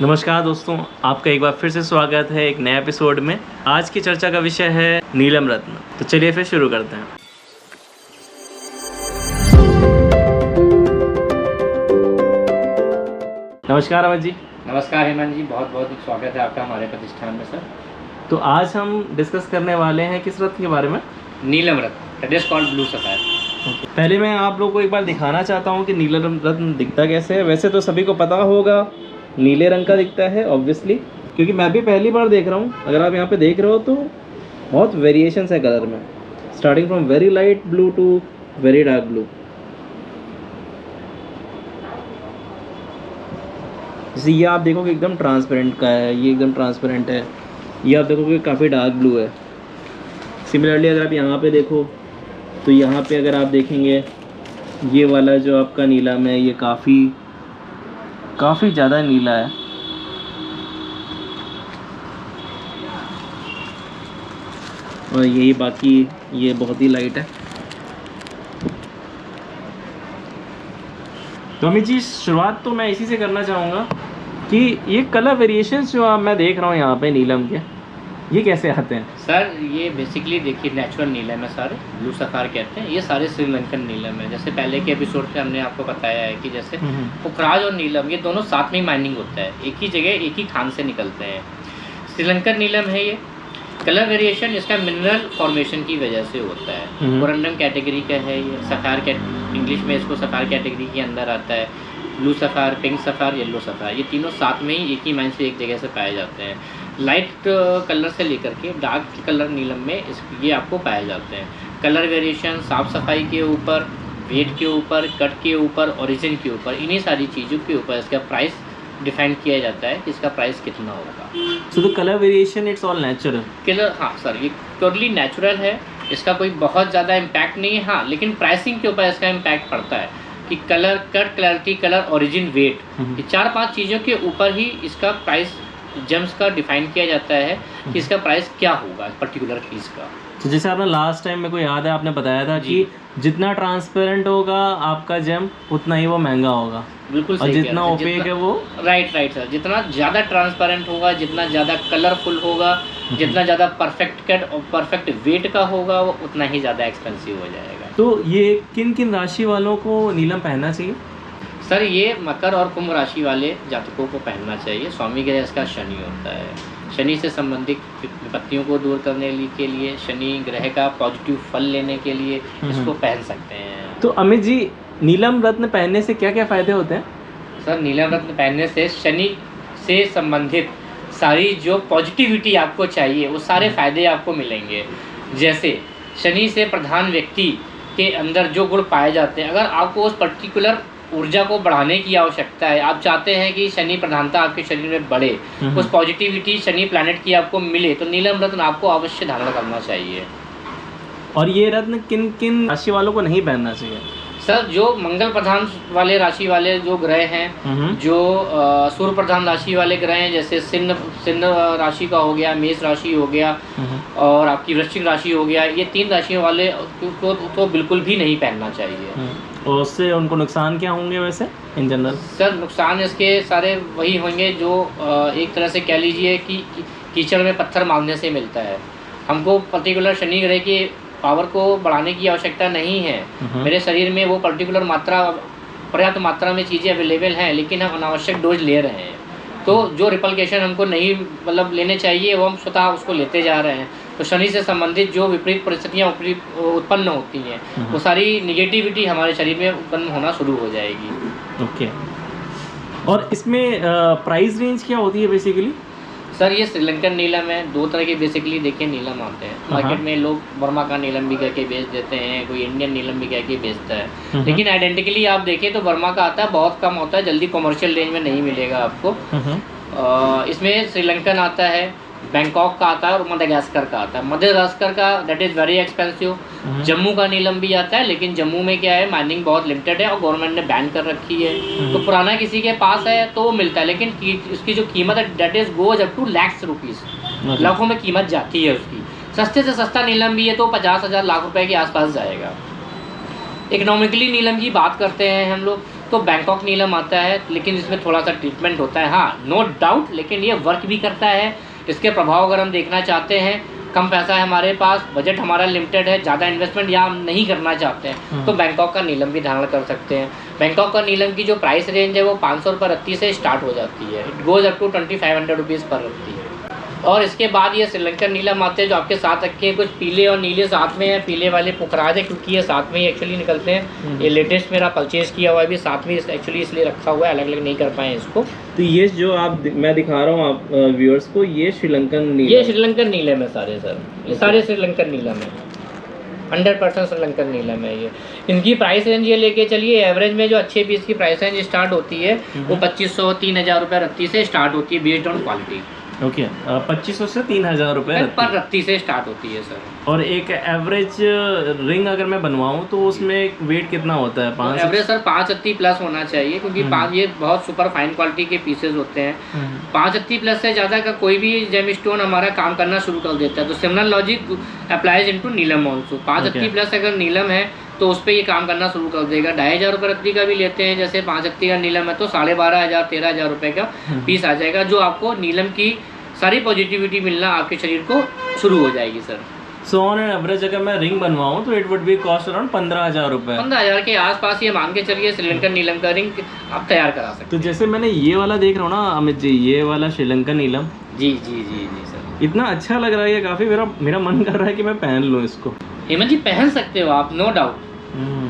नमस्कार दोस्तों, आपका एक बार फिर से स्वागत है एक नए एपिसोड में। आज की चर्चा का विषय है नीलम रत्न। तो चलिए फिर शुरू करते हैं। नमस्कार अमित जी। नमस्कार हेमंत जी, बहुत बहुत स्वागत है आपका हमारे प्रतिष्ठान में सर। तो आज हम डिस्कस करने वाले हैं किस रत्न के बारे में? नीलम रत्न, that is called blue sapphire. पहले मैं आप लोगों को एक बार दिखाना चाहता हूँ कि नीलम रत्न दिखता कैसे है। वैसे तो सभी को पता होगा नीले रंग का दिखता है ऑब्वियसली, क्योंकि मैं भी पहली बार देख रहा हूँ। अगर आप यहाँ पे देख रहे हो तो बहुत वेरिएशंस है कलर में, starting from very light blue to very dark blue. जैसे ये आप देखोगे एकदम ट्रांसपेरेंट का है, ये एकदम ट्रांसपेरेंट है। ये आप देखोगे काफ़ी डार्क ब्लू है। सिमिलरली अगर आप यहाँ पे देखो तो यहाँ पे अगर आप देखेंगे ये वाला जो आपका नीलम है ये काफ़ी ज़्यादा नीला है। और यही बाकी ये बहुत ही लाइट है। तो अमित जी, शुरुआत तो मैं इसी से करना चाहूँगा कि ये कलर वेरिएशंस जो मैं देख रहा हूँ यहाँ पे नीलम के, ये कैसे आते हैं? सर ये बेसिकली देखिए नेचुरल नीलम है सारे, ब्लू सफायर कहते हैं। ये सारे श्रीलंकन नीलम है। जैसे पहले के एपिसोड पे हमने आपको बताया है कि जैसे पुखराज और नीलम ये दोनों साथ में माइनिंग होता है, एक ही जगह एक ही खान से निकलते हैं। श्रीलंकन नीलम है ये। कलर वेरिएशन इसका मिनरल फॉर्मेशन की वजह से होता है। कोरंडम कैटेगरी का है ये। सफायर इंग्लिश में इसको सफायर कैटेगरी के अंदर आता है। Blue sapphire, pink sapphire, yellow sapphire, ये तीनों साथ में ही एक ही माइन से एक जगह से पाए जाते हैं। लाइट कलर से लेकर के डार्क कलर नीलम में ये आपको पाए जाते हैं। कलर वेरिएशन साफ सफाई के ऊपर, वेट के ऊपर, कट के ऊपर, ओरिजिन के ऊपर, इन्हीं सारी चीज़ों के ऊपर इसका प्राइस डिफाइन किया जाता है कि इसका प्राइस कितना होगा। So the colour variation it's all natural. Colour, हाँ सर, ये टोटली नेचुरल है। इसका कोई बहुत ज़्यादा इम्पैक्ट नहीं है। हाँ, लेकिन प्राइसिंग के ऊपर इसका इम्पैक्ट पड़ता है कि colour, cut, clarity, colour, origin, weight, ये 4-5 चीज़ों के ऊपर ही इसका प्राइस जेम्स का डिफाइन किया जाता है कि इसका प्राइस क्या होगा पर्टिकुलर पीस का। तो जैसे आपने लास्ट टाइम मेरे को याद है आपने बताया था कि जितना ट्रांसपेरेंट होगा आपका जेम उतना ही वो महंगा होगा। बिल्कुल और सही। जितना ओपेक है वो राइट सर, जितना ज़्यादा ट्रांसपेरेंट होगा, जितना ज़्यादा कलरफुल होगा, जितना ज़्यादा परफेक्ट कट और परफेक्ट वेट का होगा, वो उतना ही ज़्यादा एक्सपेंसिव हो जाएगा। तो ये किन किन राशि वालों को नीलम पहनना चाहिए? सर ये मकर और कुंभ राशि वाले जातकों को पहनना चाहिए। स्वामी ग्रह इसका शनि होता है। शनि से संबंधित विपत्तियों को दूर करने के लिए, शनि ग्रह का पॉजिटिव फल लेने के लिए इसको पहन सकते हैं। तो अमित जी, नीलम रत्न पहनने से क्या क्या फ़ायदे होते हैं? सर नीलम रत्न पहनने से शनि से संबंधित सारी जो पॉजिटिविटी आपको चाहिए वो सारे फायदे आपको मिलेंगे। जैसे शनि से प्रधान व्यक्ति के अंदर जो गुण पाए जाते हैं, अगर आपको उस पर्टिकुलर ऊर्जा को बढ़ाने की आवश्यकता है, आप चाहते हैं कि शनि प्रधानता आपके शरीर में बढ़े, उस पॉजिटिविटी शनि प्लैनेट की आपको मिले, तो नीलम रत्न आपको अवश्य धारण करना चाहिए। और ये रत्न किन किन राशि वालों को नहीं पहनना चाहिए? सर जो मंगल प्रधान वाले राशि वाले जो ग्रह हैं, जो सूर्य प्रधान राशि वाले ग्रह हैं, जैसे सिंह राशि का हो गया, मेष राशि हो गया और आपकी वृश्चिक राशि हो गया, ये 3 राशियों वाले को तो बिल्कुल भी नहीं पहनना चाहिए। और उससे उनको नुकसान क्या होंगे वैसे इन जनरल? सर नुकसान इसके सारे वही होंगे जो एक तरह से कह लीजिए कि कीचड़ में पत्थर मारने से मिलता है। हमको पर्टिकुलर शनि ग्रह की पावर को बढ़ाने की आवश्यकता नहीं है। मेरे शरीर में वो पर्टिकुलर मात्रा, पर्याप्त मात्रा में चीज़ें अवेलेबल हैं, लेकिन हम अनावश्यक डोज ले रहे हैं। तो जो रिपल्केशन हमको नहीं लेने चाहिए वो हम स्वतः उसको लेते जा रहे हैं। तो शनि से संबंधित जो विपरीत परिस्थितियाँ उत्पन्न होती हैं, वो सारी निगेटिविटी हमारे शरीर में उत्पन्न होना शुरू हो जाएगी। ओके। और इसमें प्राइस रेंज क्या होती है बेसिकली? सर ये श्रीलंकन नीलम है। 2 तरह के बेसिकली देखिए नीलम आते हैं मार्केट में। लोग बर्मा का नीलम भी कह के बेच देते हैं, कोई इंडियन नीलम भी कह के बेचता है, लेकिन आइडेंटिकली आप देखें तो बर्मा का आता है, बहुत कम होता है, जल्दी कमर्शियल रेंज में नहीं मिलेगा आपको। इसमें श्रीलंकन आता है, बैंकॉक का आता है और मडागास्कर का आता है। मडागास्कर का that is very expensive. Jammu का नीलम भी आता है, लेकिन जम्मू में क्या है, माइनिंग बहुत लिमिटेड है और गवर्नमेंट ने बैन कर रखी है। तो पुराना किसी के पास है तो वो मिलता है, लेकिन उसकी जो कीमत है that is goes up to lakhs rupees, लाखों में कीमत जाती है उसकी। सस्ते से सस्ता नीलम भी है तो 50,000 लाख रुपए के आसपास जाएगा। इकोनॉमिकली नीलम की बात करते हैं हम लोग तो बैंकॉक नीलम आता है, लेकिन इसमें थोड़ा सा ट्रीटमेंट होता है, हाँ नो डाउट, लेकिन ये वर्क भी करता है। इसके प्रभाव अगर हम देखना चाहते हैं, कम पैसा है हमारे पास, बजट हमारा लिमिटेड है, ज़्यादा इन्वेस्टमेंट या हम नहीं करना चाहते हैं, तो बैंकॉक का नीलम भी धारण कर सकते हैं। बैंकॉक का नीलम की जो प्राइस रेंज है वो 500 रुपये रत्ती से स्टार्ट हो जाती है, it goes up to 2500 rupees पर रत्ती है। और इसके बाद ये श्रीलंकन नीलम आते हैं जो आपके साथ रखे हैं, कुछ पीले और नीले साथ में है, पीले वाले पुखराज है क्योंकि ये साथ में ही एक्चुअली निकलते हैं। ये लेटेस्ट मेरा परचेज किया हुआ है भी साथ में एक्चुअली इसलिए रखा हुआ है, अलग अलग नहीं कर पाए इसको। तो ये जो मैं दिखा रहा हूँ आप व्यूअर्स को, ये श्रीलंकन नीलम, ये श्रीलंकन नीलम है सारे सर, ये सारे श्रीलंकन नीलम है, 100% श्रीलंकन नीलम है ये। इनकी प्राइस रेंज ये लेके चलिए, एवरेज में जो अच्छे पीस की प्राइस रेंज स्टार्ट होती है वो 2500-3000 रुपये रत्ती से स्टार्ट होती है बेस्ड ऑन क्वालिटी। ओके 2500 से 3000 रुपये पर रत्ती से स्टार्ट होती है सर। और एक एवरेज रिंग अगर मैं बनवाऊं तो उसमें वेट कितना होता है? 5 एवरेज सर 5 रत्ती प्लस होना चाहिए, क्योंकि 5 ये बहुत सुपर फाइन क्वालिटी के पीसेज होते हैं। 5 रत्ती प्लस से ज़्यादा का कोई भी जेम स्टोन हमारा काम करना शुरू कर देता है, तो सिमिलर लॉजिक अप्लाइज इनटू नीलम ऑल्सो। 5 रत्ती प्लस अगर नीलम है तो उस पर ये काम करना शुरू कर देगा। 2500 रुपये रत्ती का भी लेते हैं, जैसे 5 रत्ती का नीलम है तो 12,500-13,000 रुपये का पीस आ जाएगा, जो आपको नीलम की सारी पॉजिटिविटी मिलना आपके शरीर को शुरू हो जाएगी sir. So on an average अगर मैं रिंग बनवाऊं तो it would be cost around 15,000 रुपये। 15,000 के आसपास ये मान के चलिए श्रीलंकन नीलम का रिंग आप तैयार करा सकते हैं। तो जैसे मैंने ये वाला देख रहा हूँ ना अमित जी, ये वाला श्रीलंकन नीलम, जी जी जी जी सर, इतना अच्छा लग रहा है, काफ़ी मेरा मन कर रहा है कि मैं पहन लूँ इसको। हेमंत जी पहन सकते हो आप, नो डाउट।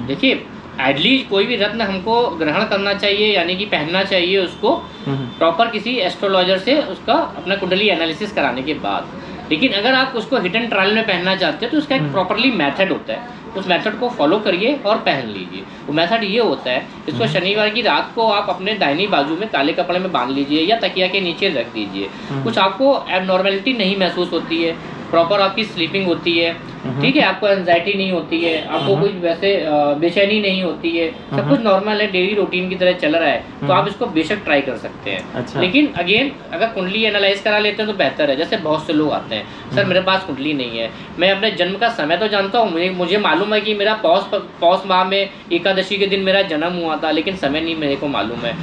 देखिए आइडली कोई भी रत्न हमको ग्रहण करना चाहिए, यानी कि पहनना चाहिए उसको प्रॉपर किसी एस्ट्रोलॉजर से उसका अपना कुंडली एनालिसिस कराने के बाद। लेकिन अगर आप उसको हिट एंड ट्रायल में पहनना चाहते हैं तो उसका एक प्रॉपरली मेथड होता है, उस मेथड को फॉलो करिए और पहन लीजिए। वो मेथड ये होता है, इसको शनिवार की रात को आप अपने दाहिनी बाजू में काले कपड़े में बांध लीजिए या तकिया के नीचे रख दीजिए। कुछ आपको एबनॉर्मेलिटी नहीं महसूस होती है, प्रॉपर आपकी स्लीपिंग होती है, ठीक है, आपको एंजाइटी नहीं होती है, आपको कुछ वैसे बेचैनी नहीं होती है, सब कुछ नॉर्मल है, डेली रूटीन की तरह चल रहा है, तो आप इसको बेशक ट्राई कर सकते हैं। अच्छा। लेकिन अगेन अगर कुंडली एनालाइज करा लेते हैं तो बेहतर है। जैसे बहुत से लोग आते हैं, सर मेरे पास कुंडली नहीं है, मैं अपने जन्म का समय तो जानता हूँ, मुझे मालूम है कि मेरा पौष माह में एकादशी के दिन मेरा जन्म हुआ था, लेकिन समय नहीं मेरे को मालूम है,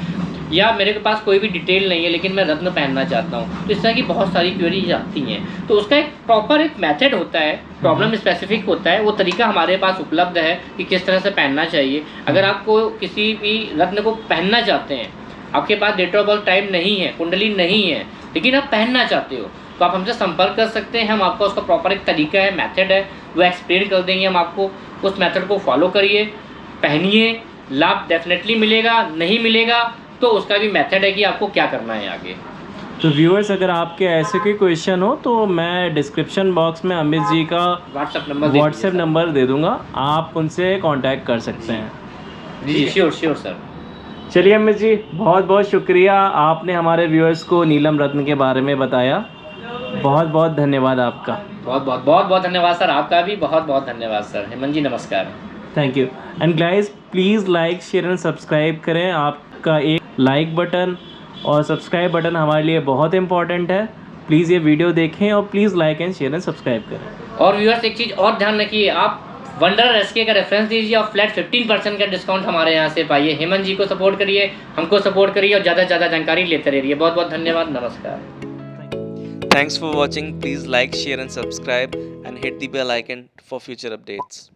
या मेरे के पास कोई भी डिटेल नहीं है लेकिन मैं रत्न पहनना चाहता हूँ। तो इस तरह की बहुत सारी क्वेरीज आती हैं, तो उसका एक प्रॉपर एक मेथड होता है, प्रॉब्लम स्पेसिफिक होता है, वो तरीका हमारे पास उपलब्ध है कि किस तरह से पहनना चाहिए। अगर आपको किसी भी रत्न को पहनना चाहते हैं, आपके पास डेट ऑफ बर्थ टाइम नहीं है, कुंडली नहीं है, लेकिन आप पहनना चाहते हो, तो आप हमसे संपर्क कर सकते हैं। हम आपको उसका प्रॉपर एक तरीका है, मेथड है, वो एक्सप्लेन कर देंगे हम आपको। उस मेथड को फॉलो करिए, पहनिए, लाभ डेफिनेटली मिलेगा, नहीं मिलेगा तो उसका भी मेथड है कि आपको क्या करना है आगे। तो व्यूअर्स अगर आपके ऐसे कोई क्वेश्चन हो तो मैं डिस्क्रिप्शन बॉक्स में अमित जी का व्हाट्सएप नंबर दे दूंगा, आप उनसे कांटेक्ट कर सकते हैं। जी श्योर सर। चलिए अमित जी, बहुत बहुत शुक्रिया, आपने हमारे व्यूअर्स को नीलम रत्न के बारे में बताया। बहुत बहुत धन्यवाद आपका। बहुत बहुत धन्यवाद सर, आपका भी बहुत बहुत धन्यवाद सर। हेमंत जी नमस्कार। Thank you. And guys please like share and subscribe करें। आपका एक लाइक बटन और सब्सक्राइब बटन हमारे लिए बहुत इंपॉर्टेंट है। प्लीज़ ये वीडियो देखें और please like and share and subscribe करें। और व्यूअर्स एक चीज़ और ध्यान रखिए, आप wandererhk का रेफरेंस दीजिए और फ्लैट 15% का डिस्काउंट हमारे यहाँ से पाइए। हेमंत जी को सपोर्ट करिए, हमको सपोर्ट करिए और ज़्यादा से ज़्यादा जानकारी लेते रहिए। बहुत बहुत धन्यवाद, नमस्कार। Thanks for watching. Please like, share and subscribe and hit the bell icon for future updates.